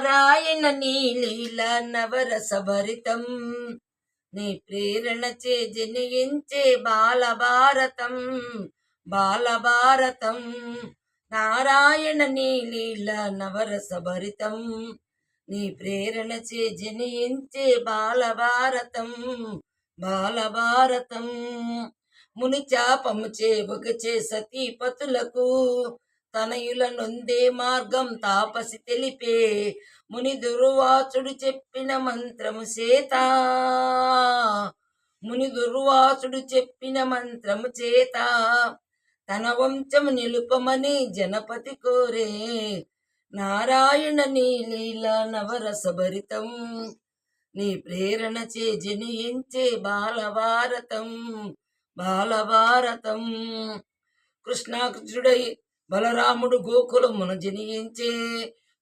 నారాయణ నీ లీల నవరసభరితం నీ ప్రేరణచే జనించే బాలభారతం బాలభారతం నారాయణ నీ లీల నవరసభరితం నీ ప్రేరణచే జనించే బాలభారతం బాలభారతం ముని చాపము చేబుగచే సతీపతులకు తనయుల నొందే మార్గం తాపసి తెలిపే ముని దుర్వాసుడు చెప్పిన మంత్రము చేత ముని దుర్వాసుడు చెప్పిన మంత్రము చేత తన వంశము నిలుపమని జనపతి కోరే నారాయణ నీ లీల నవరసభరితం నీ ప్రేరణ చే జనించే బాలభారతం బాలభారతం కృష్ణాకృష్ణుడై బలరాముడు గోకులమున జనించే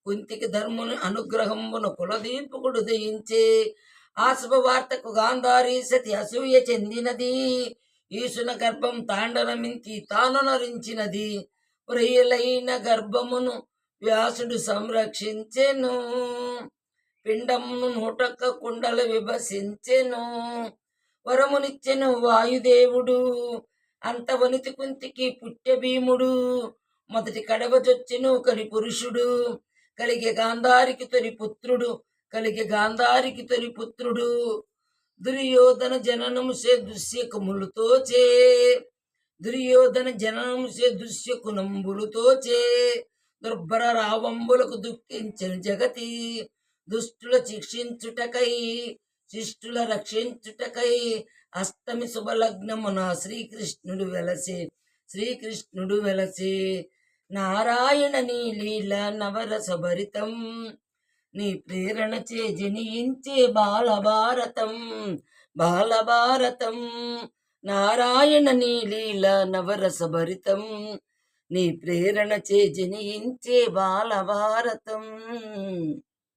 కుంతికి ధర్ముని అనుగ్రహమున కులదీపకుడు దయించే ఆ శుభవార్తకు గాంధారీ సతి అసూయ చెందినది ఈశున గర్భం తాండనమించి తాను నరించినది ప్రియులైన గర్భమును వ్యాసుడు సంరక్షించెను పిండమును నూటొక్క కుండలు విభజించెను వరమునిచ్చెను వాయుదేవుడు అంత వనితి కుంతికి పుట్టె భీముడు మొదటి కడవచొచ్చెను కలి పురుషుడు కలిగే గాంధారికి తొలి పుత్రుడు కలిగే గాంధారికి తొలి పుత్రుడు దుర్యోధన జననము సే దుశ్యకుములుతోచే దుర్యోధన జననము సే దుశ్యకునంబులుతోచే దుర్భర రావంబులకు దుఃఖించను జగతి దుష్టుల శిక్షించుటకై శిష్టుల రక్షించుటకై అష్టమి శుభలగ్నమున శ్రీకృష్ణుడు వెలసే నారాయణ నీ లీల నవరసభరితం నీ ప్రేరణ చే జనించే బాలభారతం బాలభారతం నారాయణ నీ లీల నవరసభరితం నీ ప్రేరణ చే జనించే బాలభారతం